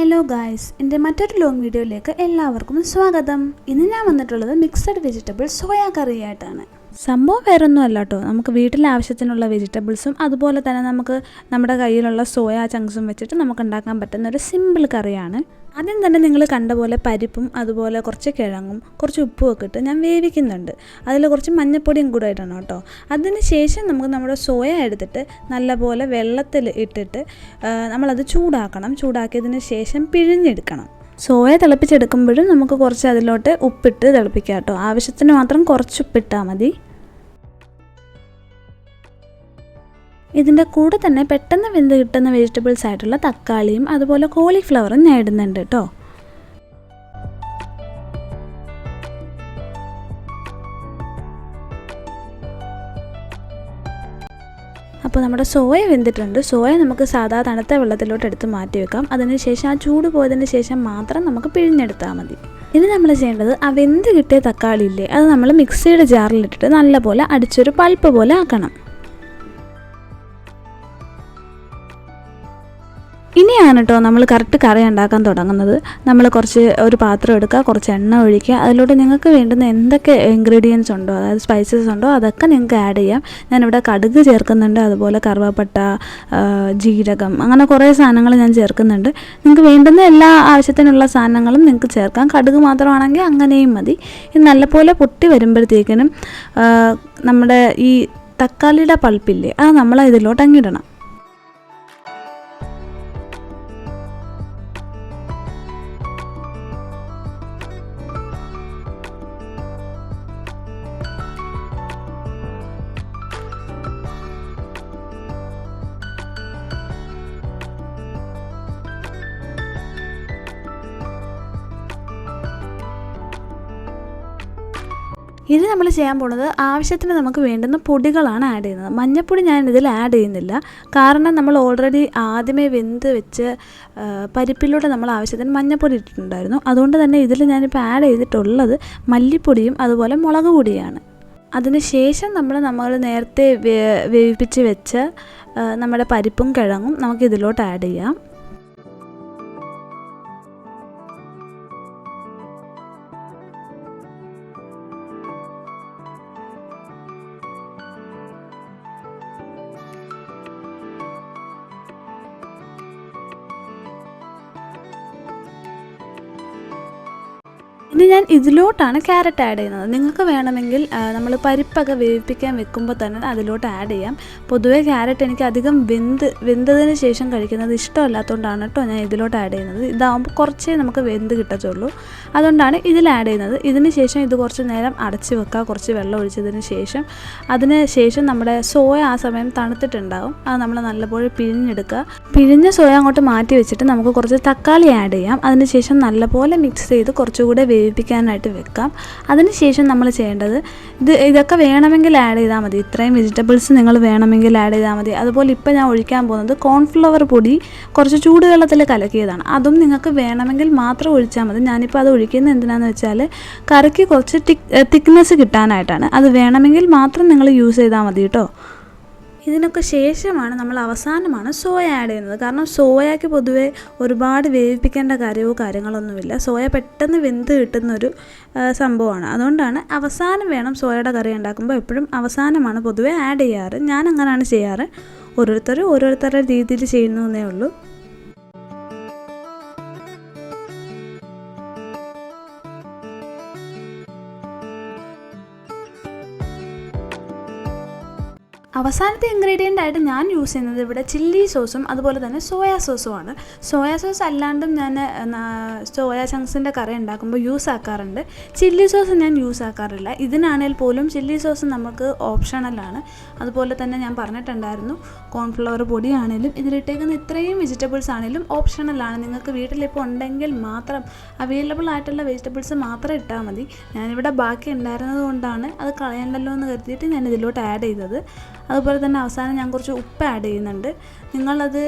Hello guys, എൻ്റെ മറ്റൊരു long വീഡിയോയിലേക്ക് എല്ലാവർക്കും സ്വാഗതം. ഇന്ന് ഞാൻ വന്നിട്ടുള്ളത് മിക്സഡ് വെജിറ്റബിൾ സോയാ കറിയായിട്ടാണ്. സംഭവം വേറൊന്നും അല്ല കേട്ടോ. നമുക്ക് വീട്ടിലെ ആവശ്യത്തിനുള്ള വെജിറ്റബിൾസും അതുപോലെ തന്നെ നമുക്ക് നമ്മുടെ കയ്യിലുള്ള സോയാ ചങ്ക്സും വെച്ചിട്ട് നമുക്ക് ഉണ്ടാക്കാൻ പറ്റുന്ന ഒരു സിമ്പിൾ കറിയാണ്. ആദ്യം തന്നെ നിങ്ങൾ കണ്ട പോലെ പരിപ്പും അതുപോലെ കുറച്ച് കിഴങ്ങും കുറച്ച് ഉപ്പും ഒക്കെ ഇട്ട് ഞാൻ വേവിക്കുന്നുണ്ട്. അതിൽ കുറച്ച് മഞ്ഞൾപ്പൊടിയും കൂടെ ഇടണം കേട്ടോ. അതിന് ശേഷം നമുക്ക് നമ്മുടെ സോയ എടുത്തിട്ട് നല്ലപോലെ വെള്ളത്തിൽ ഇട്ടിട്ട് നമ്മളത് ചൂടാക്കണം. ചൂടാക്കിയതിന് ശേഷം പിഴിഞ്ഞെടുക്കണം. സോയ തിളപ്പിച്ചെടുക്കുമ്പോഴും നമുക്ക് കുറച്ച് അതിലോട്ട് ഉപ്പിട്ട് തിളപ്പിക്കാം കേട്ടോ. ആവശ്യത്തിന് മാത്രം കുറച്ച് ഉപ്പിട്ടാൽ മതി. ഇതിൻ്റെ കൂടെ തന്നെ പെട്ടെന്ന് വെന്ത് കിട്ടുന്ന വെജിറ്റബിൾസ് ആയിട്ടുള്ള തക്കാളിയും അതുപോലെ കോളിഫ്ലവറും ഞാൻ ഇടുന്നുണ്ട് കേട്ടോ. അപ്പോൾ നമ്മുടെ സോയ വെന്തിട്ടുണ്ട്. സോയ നമുക്ക് സാധാ തണുത്ത വെള്ളത്തിലോട്ട് എടുത്ത് മാറ്റി വെക്കാം. അതിനുശേഷം ആ ചൂട് പോയതിന് ശേഷം മാത്രം നമുക്ക് പിഴിഞ്ഞെടുത്താൽ മതി. ഇനി നമ്മൾ ചെയ്യേണ്ടത് ആ വെന്ത് കിട്ടിയ തക്കാളി ഇല്ലേ, അത് നമ്മൾ മിക്സിയുടെ ജാറിലിട്ടിട്ട് നല്ലപോലെ അടിച്ചൊരു പൾപ്പ് പോലെ ആക്കണം. ഇനിയാണ് കേട്ടോ നമ്മൾ കറക്റ്റ് കറി ഉണ്ടാക്കാൻ തുടങ്ങുന്നത്. നമ്മൾ ഒരു പാത്രം എടുക്കുക, കുറച്ച് എണ്ണ ഒഴിക്കുക. അതിലോട്ട് നിങ്ങൾക്ക് വേണ്ടുന്ന എന്തൊക്കെ ഇൻഗ്രീഡിയൻസ് ഉണ്ടോ, അതായത് സ്പൈസസ് ഉണ്ടോ, അതൊക്കെ നിങ്ങൾക്ക് ആഡ് ചെയ്യാം. ഞാനിവിടെ കടുക് ചേർക്കുന്നുണ്ട്, അതുപോലെ കറുവപ്പട്ട, ജീരകം, അങ്ങനെ കുറേ സാധനങ്ങൾ ഞാൻ ചേർക്കുന്നുണ്ട്. നിങ്ങൾക്ക് വേണ്ടുന്ന എല്ലാ ആവശ്യത്തിനുള്ള സാധനങ്ങളും നിങ്ങൾക്ക് ചേർക്കാം. കടുക് മാത്രമാണെങ്കിൽ അങ്ങനെയും മതി. ഇത് നല്ലപോലെ പൊട്ടി വരുമ്പോഴത്തേക്കിനും നമ്മുടെ ഈ തക്കാളിയുടെ പൾപ്പില്ലേ, അത് നമ്മൾ ഇതിലോട്ട് അങ്ങിടണം. ഇനി നമ്മൾ ചെയ്യാൻ പോകുന്നത് ആവശ്യത്തിന് നമുക്ക് വേണ്ടുന്ന പൊടികളാണ് ആഡ് ചെയ്യുന്നത്. മഞ്ഞൾപ്പൊടി ഞാൻ ഇതിൽ ആഡ് ചെയ്യുന്നില്ല, കാരണം നമ്മൾ ഓൾറെഡി ആദ്യമേ വെന്ത് വെച്ച് പരിപ്പിലൂടെ നമ്മൾ ആവശ്യത്തിന് മഞ്ഞൾപ്പൊടി ഇട്ടിട്ടുണ്ടായിരുന്നു. അതുകൊണ്ട് തന്നെ ഇതിൽ ഞാനിപ്പോൾ ആഡ് ചെയ്തിട്ടുള്ളത് മല്ലിപ്പൊടിയും അതുപോലെ മുളക് പൊടിയാണ്. അതിന് ശേഷം നമ്മൾ നേരത്തെ വേവിപ്പിച്ച് വെച്ച് നമ്മുടെ പരിപ്പും കിഴങ്ങും നമുക്ക് ഇതിലോട്ട് ആഡ് ചെയ്യാം. ഇനി ഞാൻ ഇതിലോട്ടാണ് ക്യാരറ്റ് ആഡ് ചെയ്യുന്നത്. നിങ്ങൾക്ക് വേണമെങ്കിൽ നമ്മൾ പരിപ്പൊക്കെ വേവിപ്പിക്കാൻ വെക്കുമ്പോൾ തന്നെ അതിലോട്ട് ആഡ് ചെയ്യാം. പൊതുവേ ക്യാരറ്റ് എനിക്ക് അധികം വെന്തതിന് ശേഷം കഴിക്കുന്നത് ഇഷ്ടമല്ലാത്തതുകൊണ്ടാണ് കേട്ടോ ഞാൻ ഇതിലോട്ട് ആഡ് ചെയ്യുന്നത്. ഇതാകുമ്പോൾ കുറച്ചേ നമുക്ക് വെന്ത് കിട്ടത്തുള്ളൂ, അതുകൊണ്ടാണ് ഇതിൽ ആഡ് ചെയ്യുന്നത്. ഇതിന് ശേഷം ഇത് കുറച്ച് നേരം അടച്ച് വെക്കുക, കുറച്ച് വെള്ളം ഒഴിച്ചതിന് ശേഷം. അതിന് ശേഷം നമ്മുടെ സോയ ആ സമയം തണുത്തിട്ടുണ്ടാകും, അത് നമ്മൾ നല്ലപോലെ പിഴിഞ്ഞെടുക്കുക. പിഴിഞ്ഞ സോയ അങ്ങോട്ട് മാറ്റി വെച്ചിട്ട് നമുക്ക് കുറച്ച് തക്കാളി ആഡ് ചെയ്യാം. അതിന് ശേഷം നല്ലപോലെ മിക്സ് ചെയ്ത് കുറച്ചുകൂടെ വേവിപ്പിക്കാനായിട്ട് വെക്കാം. അതിനുശേഷം നമ്മൾ ചെയ്യേണ്ടത് ഇതൊക്കെ വേണമെങ്കിൽ ആഡ് ചെയ്താൽ മതി. ഇത്രയും വെജിറ്റബിൾസ് നിങ്ങൾ വേണമെങ്കിൽ ആഡ് ചെയ്താൽ മതി. അതുപോലെ ഇപ്പോൾ ഞാൻ ഒഴിക്കാൻ പോകുന്നത് കോൺഫ്ലവർ പൊടി കുറച്ച് ചൂടുവെള്ളത്തിൽ കലക്കിയതാണ്. അതും നിങ്ങൾക്ക് വേണമെങ്കിൽ മാത്രം ഒഴിച്ചാൽ മതി. ഞാനിപ്പോൾ അത് ഒഴിക്കുന്നത് എന്തിനാണെന്ന് വെച്ചാൽ കറിക്ക് കുറച്ച് തിക്നെസ് കിട്ടാനായിട്ടാണ്. അത് വേണമെങ്കിൽ മാത്രം നിങ്ങൾ യൂസ് ചെയ്താൽ മതി കേട്ടോ. ഇതിനൊക്കെ ശേഷമാണ് നമ്മൾ അവസാനമാണ് സോയ ആഡ് ചെയ്യുന്നത്. കാരണം സോയയ്ക്ക് പൊതുവേ ഒരുപാട് വേവിപ്പിക്കേണ്ട കാര്യങ്ങളൊന്നുമില്ല. സോയ പെട്ടെന്ന് വെന്ത് കിട്ടുന്നൊരു സംഭവമാണ്. അതുകൊണ്ടാണ് അവസാനം വേണം സോയയുടെ കറി ഉണ്ടാക്കുമ്പോൾ എപ്പോഴും അവസാനമാണ് പൊതുവേ ആഡ് ചെയ്യാറ്. ഞാൻ അങ്ങനെയാണ് ചെയ്യാറ്. ഓരോരുത്തരുടെ രീതിയിൽ ചെയ്യുന്നതേ ഉള്ളൂ. അവസാനത്തെ ഇൻഗ്രീഡിയൻ്റ് ആയിട്ട് ഞാൻ യൂസ് ചെയ്യുന്നത് ഇവിടെ ചില്ലി സോസും അതുപോലെ തന്നെ സോയാ സോസുമാണ്. സോയാ സോസ് അല്ലാണ്ടും ഞാൻ സോയാ ചങ്ക്സിൻ്റെ കറി ഉണ്ടാക്കുമ്പോൾ യൂസ് ആക്കാറുണ്ട്. ചില്ലി സോസ് ഞാൻ യൂസ് ആക്കാറില്ല. ഇതിനാണെങ്കിൽ പോലും ചില്ലി സോസ് നമുക്ക് ഓപ്ഷണലാണ്. അതുപോലെ തന്നെ ഞാൻ പറഞ്ഞിട്ടുണ്ടായിരുന്നു, കോൺഫ്ലവർ പൊടിയാണെങ്കിലും ഇതിലിട്ടേക്കുന്ന ഇത്രയും വെജിറ്റബിൾസ് ആണെങ്കിലും ഓപ്ഷണലാണ്. നിങ്ങൾക്ക് വീട്ടിലിപ്പോൾ ഉണ്ടെങ്കിൽ മാത്രം അവൈലബിൾ ആയിട്ടുള്ള വെജിറ്റബിൾസ് മാത്രം ഇട്ടാൽ മതി. ഞാനിവിടെ ബാക്കി ഉണ്ടായിരുന്നത് കൊണ്ടാണ് അത് കളയണ്ടല്ലോ എന്ന് കരുതിയിട്ട് ഞാൻ ഇതിലോട്ട് ആഡ് ചെയ്തത്. അതുപോലെ തന്നെ അവസാനം ഞാൻ കുറച്ച് ഉപ്പ് ആഡ് ചെയ്യുന്നുണ്ട്. നിങ്ങളത്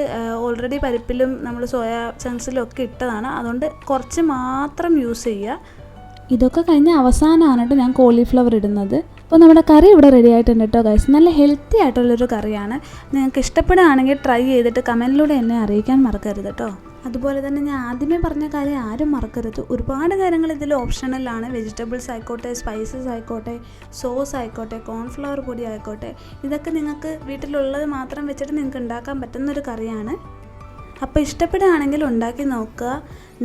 ഓൾറെഡി പരിപ്പിലും നമ്മൾ സോയ ചങ്ക്സിലും ഒക്കെ ഇട്ടതാണ്, അതുകൊണ്ട് കുറച്ച് മാത്രം യൂസ് ചെയ്യുക. ഇതൊക്കെ കഴിഞ്ഞ് അവസാനമാണ് ഞാൻ കോളിഫ്ലവർ ഇടുന്നത്. അപ്പോൾ നമ്മുടെ കറി ഇവിടെ റെഡി ആയിട്ടുണ്ട് കേട്ടോ ഗൈസ്. നല്ല ഹെൽത്തി ആയിട്ടുള്ളൊരു കറിയാണ്. നിങ്ങൾക്ക് ഇഷ്ടപ്പെടുകയാണെങ്കിൽ ട്രൈ ചെയ്തിട്ട് കമൻറ്റിലൂടെ എന്നെ അറിയിക്കാൻ മറക്കരുത് കേട്ടോ. അതുപോലെ തന്നെ ഞാൻ ആദ്യമേ പറഞ്ഞ കാര്യം ആരും മറക്കരുത്. ഒരുപാട് കാര്യങ്ങൾ ഇതിൽ ഓപ്ഷണലാണ്. വെജിറ്റബിൾസ് ആയിക്കോട്ടെ, സ്പൈസസ് ആയിക്കോട്ടെ, സോസ് ആയിക്കോട്ടെ, കോൺഫ്ലവർ പൊടി ആയിക്കോട്ടെ, ഇതൊക്കെ നിങ്ങൾക്ക് വീട്ടിലുള്ളത് മാത്രം വെച്ചിട്ട് നിങ്ങൾക്ക് ഉണ്ടാക്കാൻ പറ്റുന്നൊരു കറിയാണ്. അപ്പോൾ ഇഷ്ടപ്പെടുകയാണെങ്കിൽ ഉണ്ടാക്കി നോക്കുക,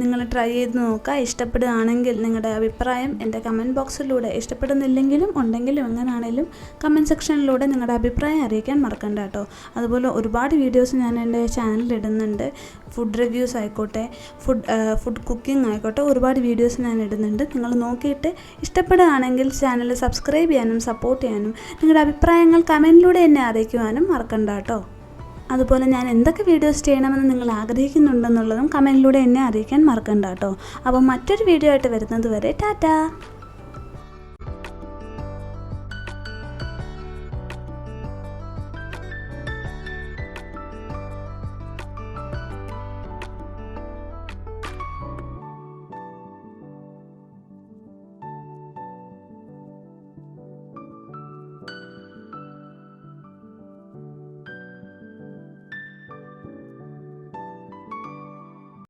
നിങ്ങൾ ട്രൈ ചെയ്ത് നോക്കുക. ഇഷ്ടപ്പെടുകയാണെങ്കിൽ നിങ്ങളുടെ അഭിപ്രായം എൻ്റെ കമൻറ്റ് ബോക്സിലൂടെ, ഇഷ്ടപ്പെടുന്നില്ലെങ്കിലും ഉണ്ടെങ്കിലും എങ്ങനെയാണെങ്കിലും കമൻറ്റ് സെക്ഷനിലൂടെ നിങ്ങളുടെ അഭിപ്രായം അറിയിക്കാൻ മറക്കണ്ട കേട്ടോ. അതുപോലെ ഒരുപാട് വീഡിയോസ് ഞാൻ എൻ്റെ ചാനലിൽ ഇടുന്നുണ്ട്. ഫുഡ് റിവ്യൂസ് ആയിക്കോട്ടെ, ഫുഡ് കുക്കിംഗ് ആയിക്കോട്ടെ, ഒരുപാട് വീഡിയോസ് ഞാൻ ഇടുന്നുണ്ട്. നിങ്ങൾ നോക്കിയിട്ട് ഇഷ്ടപ്പെടുകയാണെങ്കിൽ ചാനൽ സബ്സ്ക്രൈബ് ചെയ്യാനും സപ്പോർട്ട് ചെയ്യാനും നിങ്ങളുടെ അഭിപ്രായങ്ങൾ കമൻറ്റിലൂടെ എന്നെ അറിയിക്കുവാനും മറക്കണ്ട കേട്ടോ. അതുപോലെ ഞാൻ എന്തൊക്കെ വീഡിയോസ് ചെയ്യണമെന്ന് നിങ്ങൾ ആഗ്രഹിക്കുന്നുണ്ടെന്നുള്ളതും കമൻറ്റിലൂടെ എന്നെ അറിയിക്കാൻ മറക്കണ്ട കേട്ടോ. അപ്പോൾ മറ്റൊരു വീഡിയോ ആയിട്ട് വരുന്നത് വരെ ടാറ്റാ.